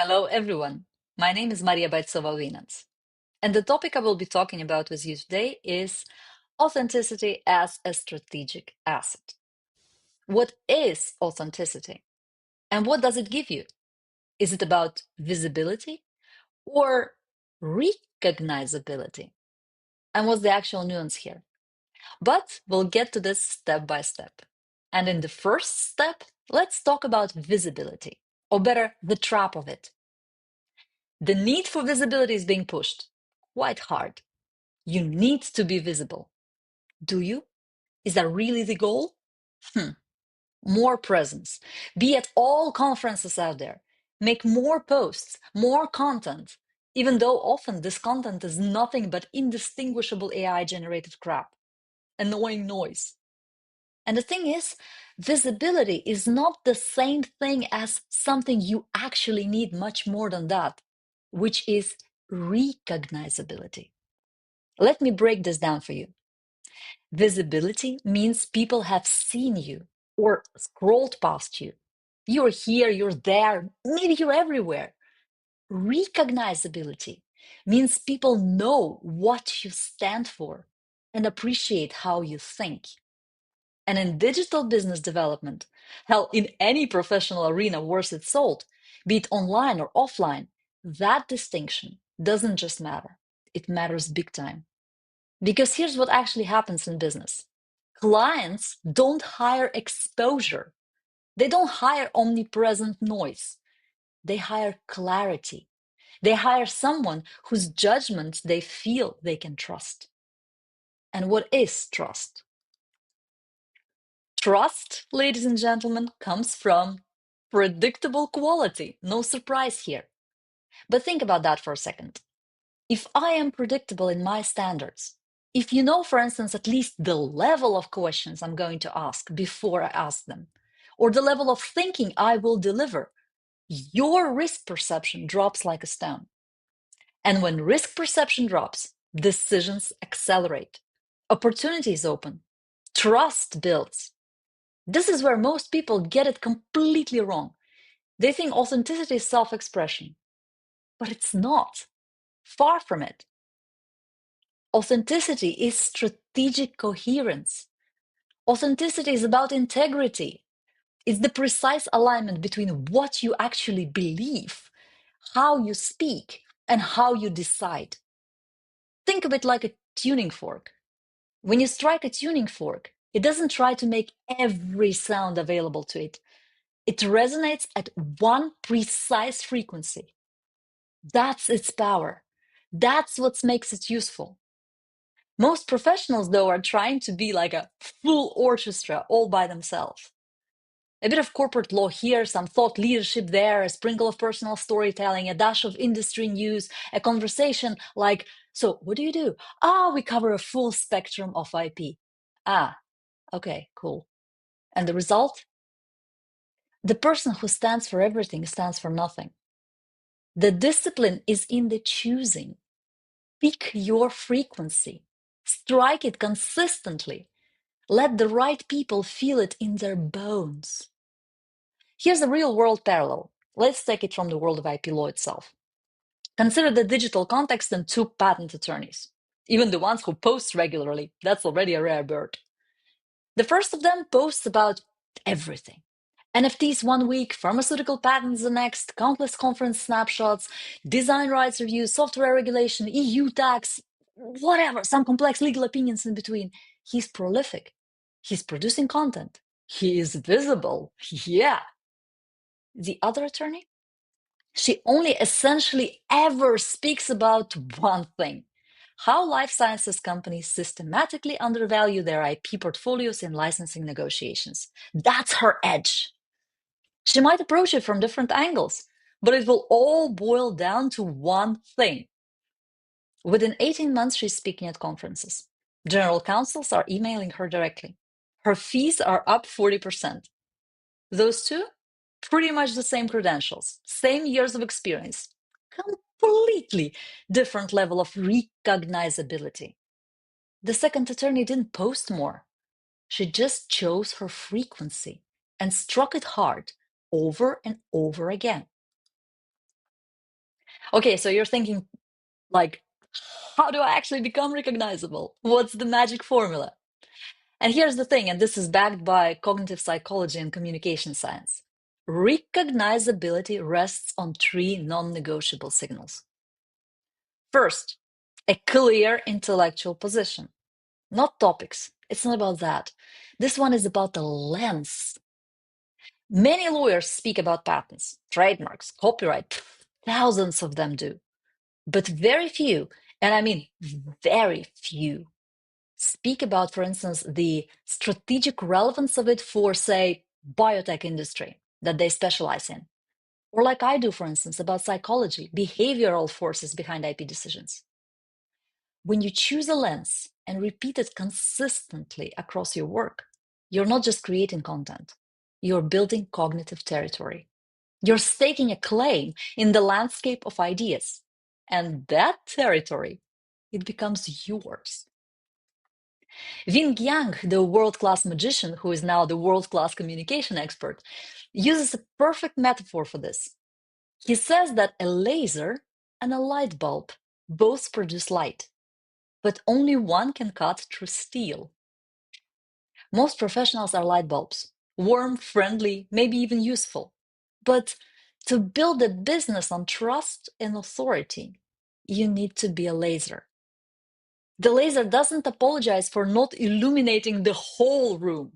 Hello, everyone. My name is Maria Boicova-Wynants, and the topic I will be talking about with you today is authenticity as a strategic asset. What is authenticity, and what does it give you? Is it about visibility or recognizability? And what's the actual nuance here? But we'll get to this step by step. And in the first step, let's talk about visibility, or better, the trap of it. The need for visibility is being pushed quite hard. You need to be visible. Do you? Is that really the goal? Hmm. More presence. Be at all conferences out there. Make more posts, more content, even though often this content is nothing but indistinguishable AI generated crap, annoying noise. And the thing is, visibility is not the same thing as something you actually need much more than that, which is recognizability. Let me break this down for you. Visibility means people have seen you or scrolled past you. You're here, you're there, maybe you're everywhere. Recognizability means people know what you stand for and appreciate how you think. And in digital business development, hell, in any professional arena worth its salt, be it online or offline, that distinction doesn't just matter. It matters big time. Because here's what actually happens in business. Clients don't hire exposure. They don't hire omnipresent noise. They hire clarity. They hire someone whose judgment they feel they can trust. And what is trust? Trust, ladies and gentlemen, comes from predictable quality. No surprise here. But think about that for a second. If I am predictable in my standards, if you know, for instance, at least the level of questions I'm going to ask before I ask them, or the level of thinking I will deliver, your risk perception drops like a stone. And when risk perception drops, decisions accelerate, opportunities open, trust builds. This is where most people get it completely wrong. They think authenticity is self-expression, but it's not. Far from it. Authenticity is strategic coherence. Authenticity is about integrity. It's the precise alignment between what you actually believe, how you speak, and how you decide. Think of it like a tuning fork. When you strike a tuning fork, it doesn't try to make every sound available to it. It resonates at one precise frequency. That's its power. That's what makes it useful. Most professionals, though, are trying to be like a full orchestra all by themselves. A bit of corporate law here, some thought leadership there, a sprinkle of personal storytelling, a dash of industry news, a conversation like, so what do you do? We cover a full spectrum of IP. Okay, cool. And the result? The person who stands for everything stands for nothing. The discipline is in the choosing. Pick your frequency. Strike it consistently. Let the right people feel it in their bones. Here's a real-world parallel. Let's take it from the world of IP law itself. Consider the digital context and two patent attorneys. Even the ones who post regularly, that's already a rare bird. The first of them posts about everything. NFTs 1 week, pharmaceutical patents the next, countless conference snapshots, design rights reviews, software regulation, EU tax, whatever, some complex legal opinions in between. He's prolific. He's producing content. He is visible. Yeah. The other attorney? She only essentially ever speaks about one thing: how life sciences companies systematically undervalue their IP portfolios in licensing negotiations. That's her edge. She might approach it from different angles, but it will all boil down to one thing. Within 18 months, she's speaking at conferences. General counsels are emailing her directly. Her fees are up 40%. Those two, pretty much the same credentials, same years of experience, completely different level of recognizability. The second attorney didn't post more. She just chose her frequency and struck it hard over and over again. Okay, so you're thinking, like, how do I actually become recognizable? What's the magic formula? And here's the thing, and this is backed by cognitive psychology and communication science. Recognizability rests on three non-negotiable signals. First, a clear intellectual position, not topics. It's not about that. This one is about the lens. Many lawyers speak about patents, trademarks, copyright. Thousands of them do. But very few, and I mean very few, speak about, for instance, the strategic relevance of it for, say, biotech industry that they specialize in. Or like I do, for instance, about psychology, behavioral forces behind IP decisions. When you choose a lens and repeat it consistently across your work, you're not just creating content, you're building cognitive territory. You're staking a claim in the landscape of ideas. And that territory, it becomes yours. Wing Yang, the world-class magician who is now the world-class communication expert, uses a perfect metaphor for this. He says that a laser and a light bulb both produce light, but only one can cut through steel. Most professionals are light bulbs, warm, friendly, maybe even useful. But to build a business on trust and authority, you need to be a laser. The laser doesn't apologize for not illuminating the whole room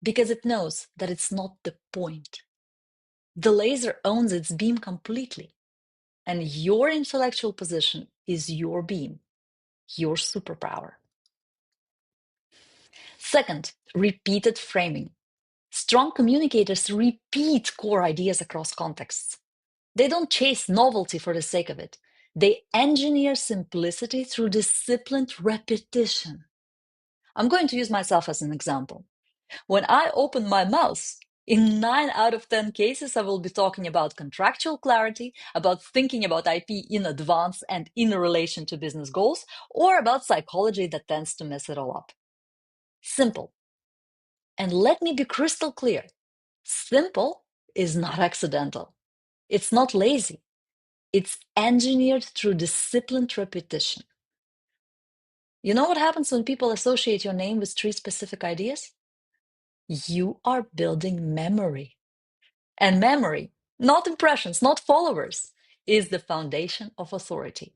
because it knows that it's not the point. The laser owns its beam completely, and your intellectual position is your beam, your superpower. Second, repeated framing. Strong communicators repeat core ideas across contexts. They don't chase novelty for the sake of it. They engineer simplicity through disciplined repetition. I'm going to use myself as an example. When I open my mouth, in 9 out of 10 cases, I will be talking about contractual clarity, about thinking about IP in advance and in relation to business goals, or about psychology that tends to mess it all up. Simple. And let me be crystal clear. Simple is not accidental. It's not lazy. It's engineered through disciplined repetition. You know what happens when people associate your name with three specific ideas? You are building memory. And memory, not impressions, not followers, is the foundation of authority.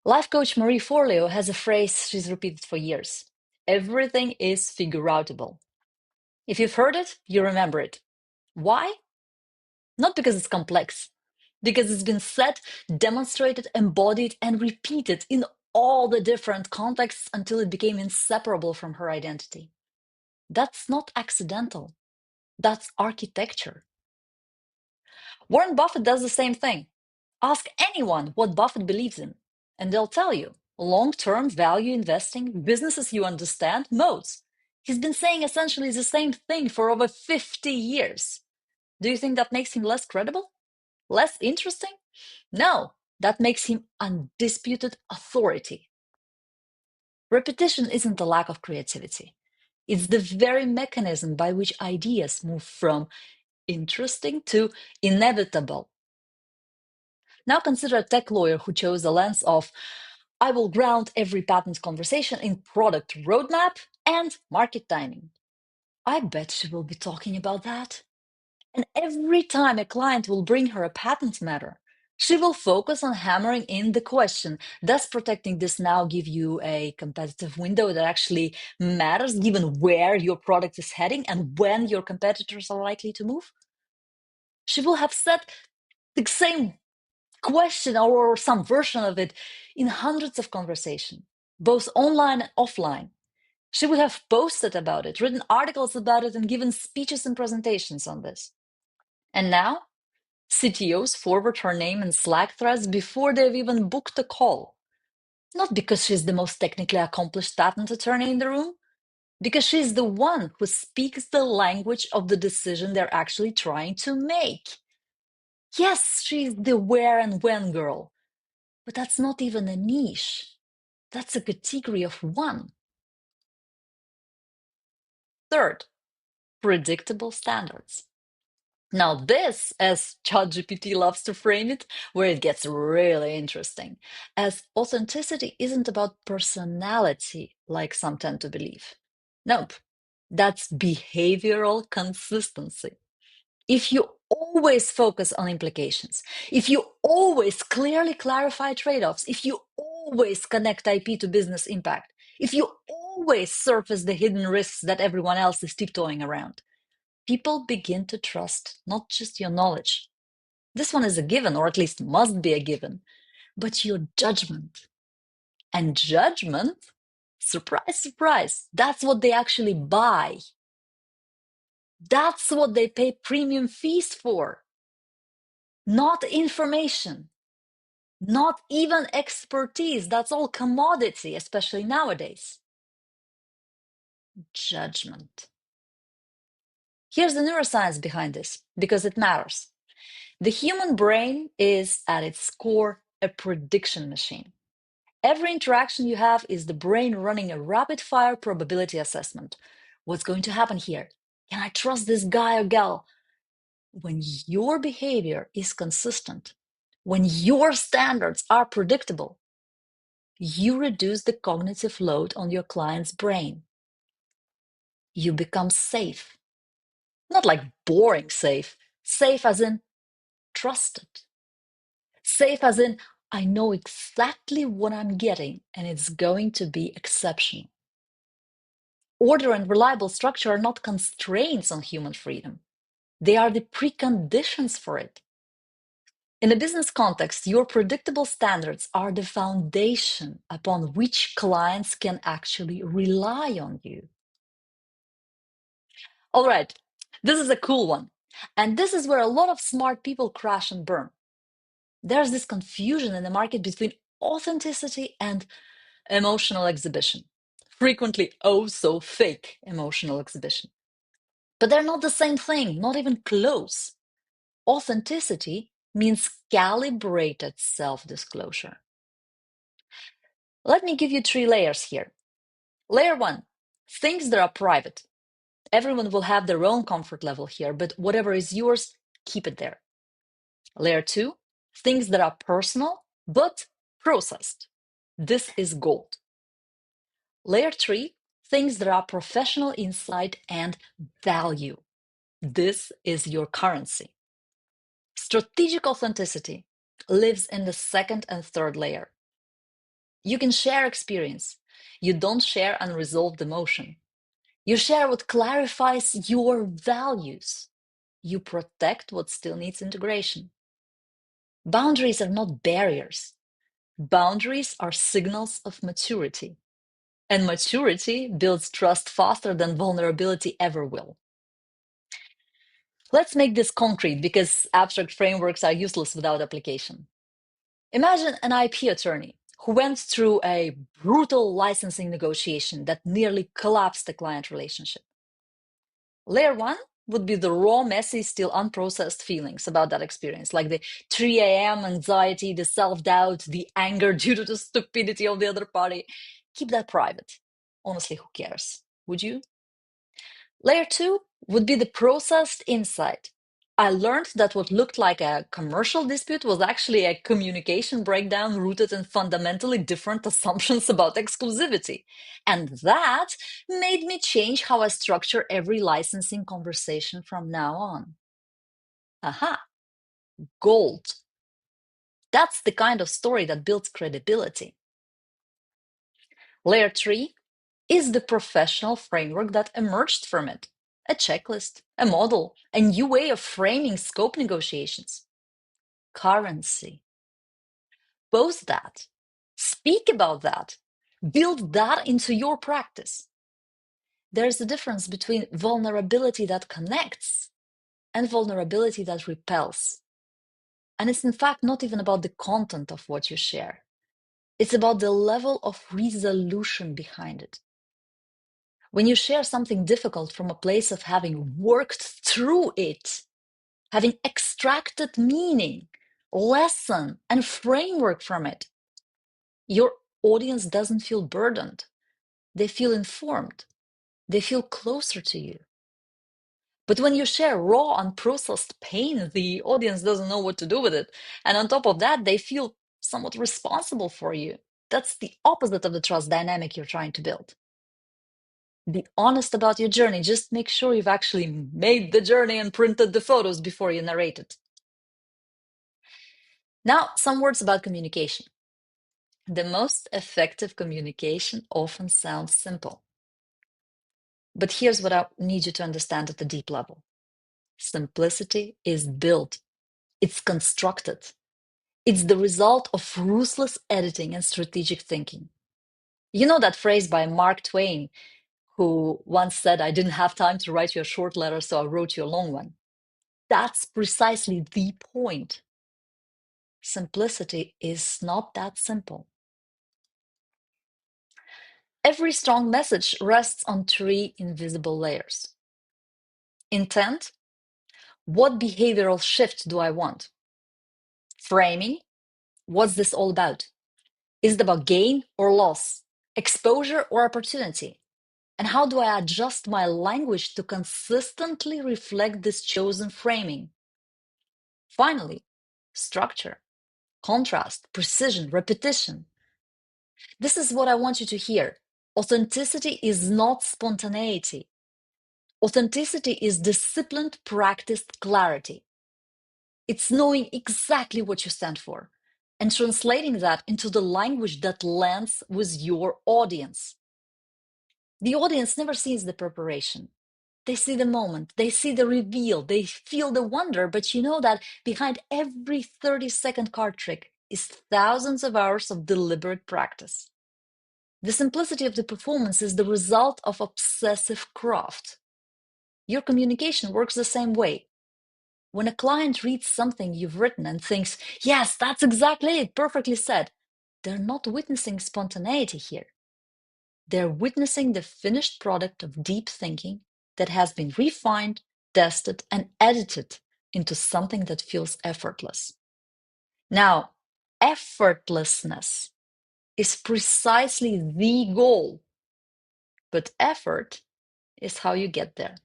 Life coach Marie Forleo has a phrase she's repeated for years. Everything is figure-outable. If you've heard it, you remember it. Why? Not because it's complex, because it's been said, demonstrated, embodied, and repeated in all the different contexts until it became inseparable from her identity. That's not accidental. That's architecture. Warren Buffett does the same thing. Ask anyone what Buffett believes in, and they'll tell you long-term value investing, businesses you understand, modes. He's been saying essentially the same thing for over 50 years. Do you think that makes him less credible? Less interesting? No, that makes him undisputed authority. Repetition isn't a lack of creativity. It's the very mechanism by which ideas move from interesting to inevitable. Now consider a tech lawyer who chose the lens of, I will ground every patent conversation in product roadmap and market timing. I bet she will be talking about that. And every time a client will bring her a patent matter, she will focus on hammering in the question, does protecting this now give you a competitive window that actually matters given where your product is heading and when your competitors are likely to move? She will have said the same question or some version of it in hundreds of conversations, both online and offline. She would have posted about it, written articles about it, and given speeches and presentations on this. And now, CTOs forward her name in Slack threads before they've even booked a call. Not because she's the most technically accomplished patent attorney in the room, because she's the one who speaks the language of the decision they're actually trying to make. Yes, she's the where and when girl, but that's not even a niche. That's a category of one. Third, predictable standards. Now, this, as ChatGPT loves to frame it, where it gets really interesting, as authenticity isn't about personality, like some tend to believe. Nope, that's behavioral consistency. If you always focus on implications, if you always clearly clarify trade offs, if you always connect IP to business impact, if you always surface the hidden risks that everyone else is tiptoeing around, people begin to trust not just your knowledge. This one is a given, or at least must be a given, but your judgment. And judgment, surprise, surprise, that's what they actually buy. That's what they pay premium fees for. Not information, not even expertise. That's all commodity, especially nowadays. Judgment. Here's the neuroscience behind this, because it matters. The human brain is, at its core, a prediction machine. Every interaction you have is the brain running a rapid-fire probability assessment. What's going to happen here? Can I trust this guy or gal? When your behavior is consistent, when your standards are predictable, you reduce the cognitive load on your client's brain. You become safe. Not like boring safe, safe as in trusted. Safe as in, I know exactly what I'm getting and it's going to be exceptional. Order and reliable structure are not constraints on human freedom. They are the preconditions for it. In a business context, your predictable standards are the foundation upon which clients can actually rely on you. All right, this is a cool one. And this is where a lot of smart people crash and burn. There's this confusion in the market between authenticity and emotional exhibition. Frequently, oh so fake emotional exhibition. But they're not the same thing, not even close. Authenticity means calibrated self-disclosure. Let me give you 3 layers here. Layer 1, things that are private. Everyone will have their own comfort level here, but whatever is yours, keep it there. Layer 2, things that are personal, but processed. This is gold. Layer 3, things that are professional insight and value. This is your currency. Strategic authenticity lives in the second and third layer. You can share experience. You don't share unresolved emotion. You share what clarifies your values. You protect what still needs integration. Boundaries are not barriers. Boundaries are signals of maturity. And maturity builds trust faster than vulnerability ever will. Let's make this concrete because abstract frameworks are useless without application. Imagine an IP attorney who went through a brutal licensing negotiation that nearly collapsed the client relationship. Layer 1 would be the raw, messy, still unprocessed feelings about that experience, like the 3 a.m. anxiety, the self-doubt, the anger due to the stupidity of the other party. Keep that private. Honestly, who cares? Would you? Layer 2 would be the processed insight. I learned that what looked like a commercial dispute was actually a communication breakdown rooted in fundamentally different assumptions about exclusivity. And that made me change how I structure every licensing conversation from now on. Aha, gold. That's the kind of story that builds credibility. Layer 3 is the professional framework that emerged from it. A checklist, a model, a new way of framing scope negotiations. Currency. Post that. Speak about that. Build that into your practice. There's a difference between vulnerability that connects and vulnerability that repels. And it's in fact not even about the content of what you share. It's about the level of resolution behind it. When you share something difficult from a place of having worked through it, having extracted meaning, lesson, and framework from it, your audience doesn't feel burdened. They feel informed. They feel closer to you. But when you share raw, unprocessed pain, the audience doesn't know what to do with it. And on top of that, they feel somewhat responsible for you. That's the opposite of the trust dynamic you're trying to build. Be honest about your journey. Just make sure you've actually made the journey and printed the photos before you narrate it. Now, some words about communication. The most effective communication often sounds simple. But here's what I need you to understand at a deep level. Simplicity is built. It's constructed. It's the result of ruthless editing and strategic thinking. You know that phrase by Mark Twain, who once said, "I didn't have time to write you a short letter, so I wrote you a long one." That's precisely the point. Simplicity is not that simple. Every strong message rests on three invisible layers. Intent. What behavioral shift do I want? Framing. What's this all about? Is it about gain or loss? Exposure or opportunity? And how do I adjust my language to consistently reflect this chosen framing? Finally, structure, contrast, precision, repetition. This is what I want you to hear. Authenticity is not spontaneity. Authenticity is disciplined, practiced clarity. It's knowing exactly what you stand for and translating that into the language that lands with your audience. The audience never sees the preparation. They see the moment, they see the reveal, they feel the wonder, but you know that behind every 30-second card trick is thousands of hours of deliberate practice. The simplicity of the performance is the result of obsessive craft. Your communication works the same way. When a client reads something you've written and thinks, "Yes, that's exactly it, perfectly said," they're not witnessing spontaneity here. They're witnessing the finished product of deep thinking that has been refined, tested, and edited into something that feels effortless. Now, effortlessness is precisely the goal, but effort is how you get there.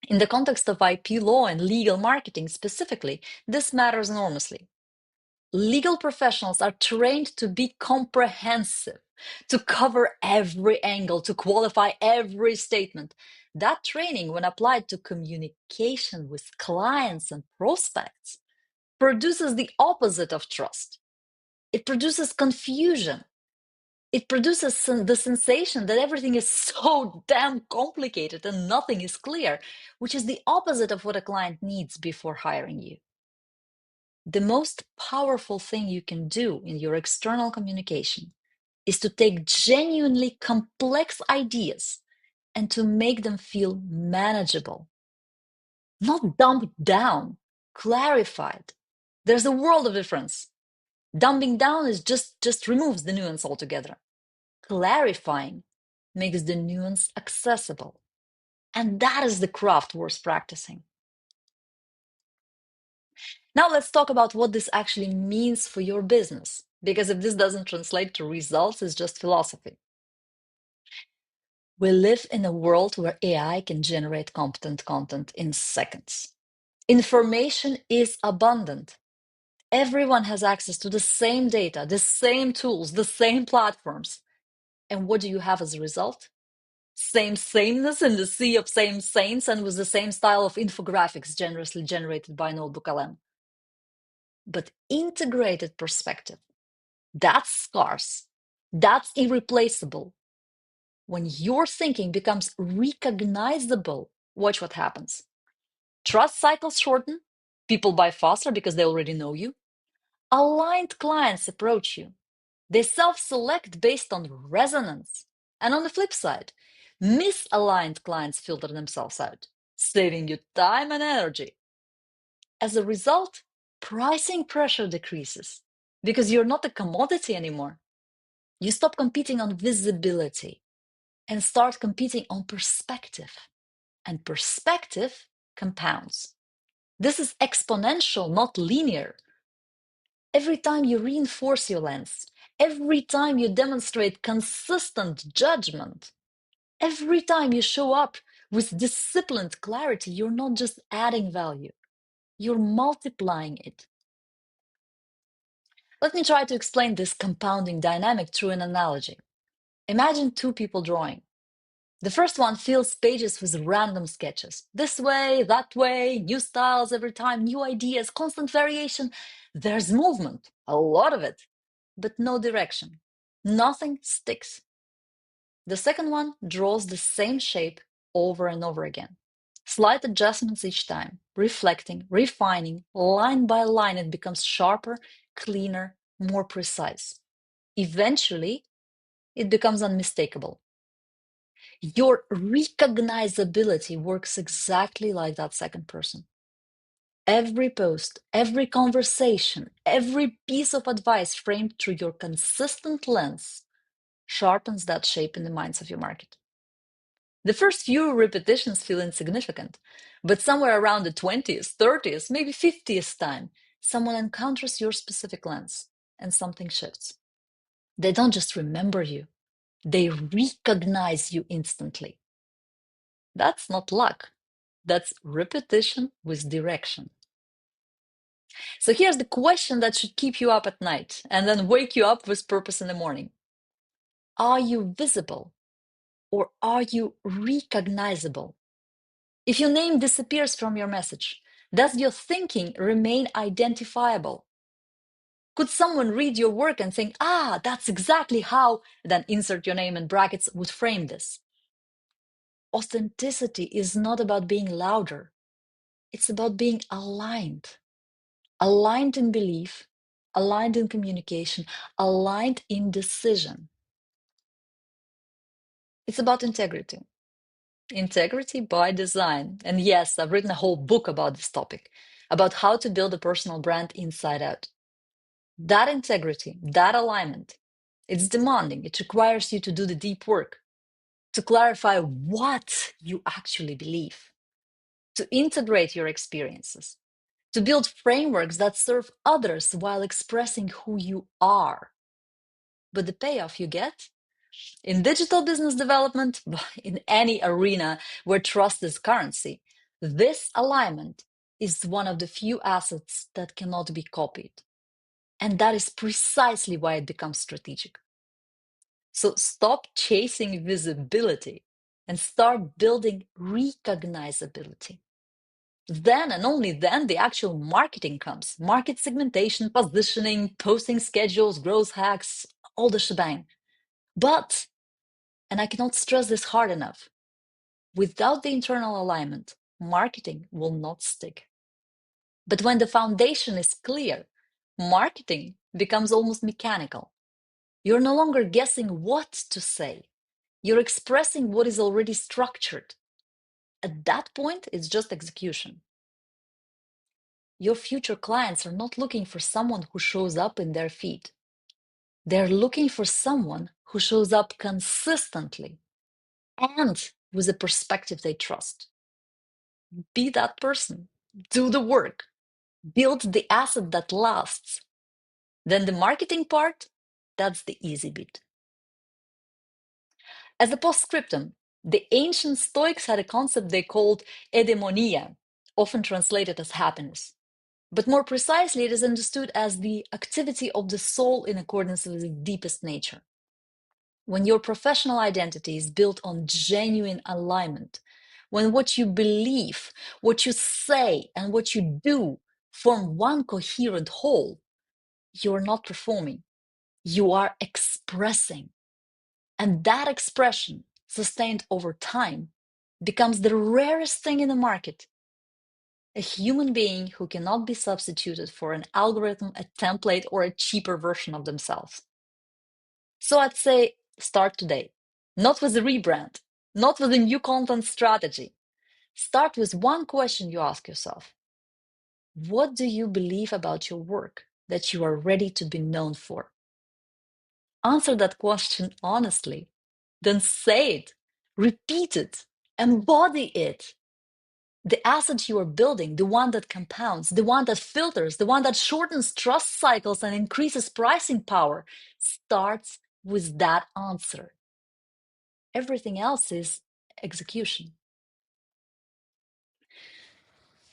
In the context of IP law and legal marketing specifically, this matters enormously. Legal professionals are trained to be comprehensive, to cover every angle, to qualify every statement. That training, when applied to communication with clients and prospects, produces the opposite of trust. It produces confusion. It produces the sensation that everything is so damn complicated and nothing is clear, which is the opposite of what a client needs before hiring you. The most powerful thing you can do in your external communication is to take genuinely complex ideas and to make them feel manageable. Not dumbed down, clarified. There's a world of difference. Dumbing down is just removes the nuance altogether. Clarifying makes the nuance accessible. And that is the craft worth practicing. Now let's talk about what this actually means for your business, because if this doesn't translate to results, it's just philosophy. We live in a world where AI can generate competent content in seconds. Information is abundant. Everyone has access to the same data, the same tools, the same platforms. And what do you have as a result? Same sameness in the sea of same saints and with the same style of infographics generously generated by Notebook LM. But integrated perspective, that's scarce. That's irreplaceable. When your thinking becomes recognizable, watch what happens. Trust cycles shorten. People buy faster because they already know you. Aligned clients approach you. They self-select based on resonance. And on the flip side, misaligned clients filter themselves out, saving you time and energy. As a result, pricing pressure decreases because you're not a commodity anymore. You stop competing on visibility and start competing on perspective. And perspective compounds. This is exponential, not linear. Every time you reinforce your lens, every time you demonstrate consistent judgment, every time you show up With disciplined clarity, you're not just adding value, you're multiplying it. Let me try to explain this compounding dynamic through an analogy. Imagine two people drawing. The first one fills pages with random sketches. This way, that way, new styles every time, new ideas, constant variation. There's movement, a lot of it, but no direction. Nothing sticks. The second one draws the same shape over and over again. Slight adjustments each time, reflecting, refining, line by line, it becomes sharper, cleaner, more precise. Eventually, it becomes unmistakable. Your recognizability works exactly like that second person. Every post, every conversation, every piece of advice framed through your consistent lens sharpens that shape in the minds of your market. The first few repetitions feel insignificant, but somewhere around the 20th, 30th, maybe 50th time, someone encounters your specific lens and something shifts. They don't just remember you, they recognize you instantly. That's not luck. That's repetition with direction. So here's the question that should keep you up at night and then wake you up with purpose in the morning. Are you visible or are you recognizable? If your name disappears from your message, does your thinking remain identifiable? Could someone read your work and think, that's exactly how, then insert your name in brackets, would frame this? Authenticity is not about being louder. It's about being aligned. Aligned in belief, aligned in communication, aligned in decision. It's about integrity. Integrity by design. And yes, I've written a whole book about this topic, about how to build a personal brand inside out. That integrity, that alignment, it's demanding. It requires you to do the deep work, to clarify what you actually believe, to integrate your experiences, to build frameworks that serve others while expressing who you are. But the payoff you get in digital business development, in any arena where trust is currency, this alignment is one of the few assets that cannot be copied. And that is precisely why it becomes strategic. So stop chasing visibility and start building recognizability. Then and only then the actual marketing comes. Market segmentation, positioning, posting schedules, growth hacks, all the shebang. But, and I cannot stress this hard enough, without the internal alignment, marketing will not stick. But when the foundation is clear, marketing becomes almost mechanical. You're no longer guessing what to say. You're expressing what is already structured. At that point, it's just execution. Your future clients are not looking for someone who shows up in their feed. They're looking for someone who shows up consistently and with a perspective they trust. Be that person. Do the work. Build the asset that lasts. Then the marketing part, that's the easy bit. As a postscriptum, the ancient Stoics had a concept they called eudaimonia, often translated as happiness. But more precisely, it is understood as the activity of the soul in accordance with its deepest nature. When your professional identity is built on genuine alignment, when what you believe, what you say, and what you do form one coherent whole, you are not performing, you are expressing. And that expression, sustained over time, becomes the rarest thing in the market. A human being who cannot be substituted for an algorithm, a template, or a cheaper version of themselves. So I'd say start today. Not with a rebrand, not with a new content strategy. Start with one question you ask yourself. What do you believe about your work that you are ready to be known for? Answer that question honestly. Then say it, repeat it, embody it. The asset you are building, the one that compounds, the one that filters, the one that shortens trust cycles and increases pricing power, starts with that answer. Everything else is execution.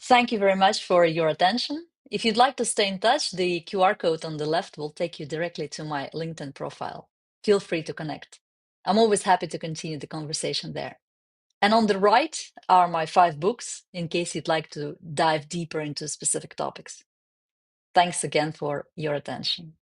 Thank you very much for your attention. If you'd like to stay in touch, the QR code on the left will take you directly to my LinkedIn profile. Feel free to connect. I'm always happy to continue the conversation there. And on the right are my 5 books in case you'd like to dive deeper into specific topics. Thanks again for your attention.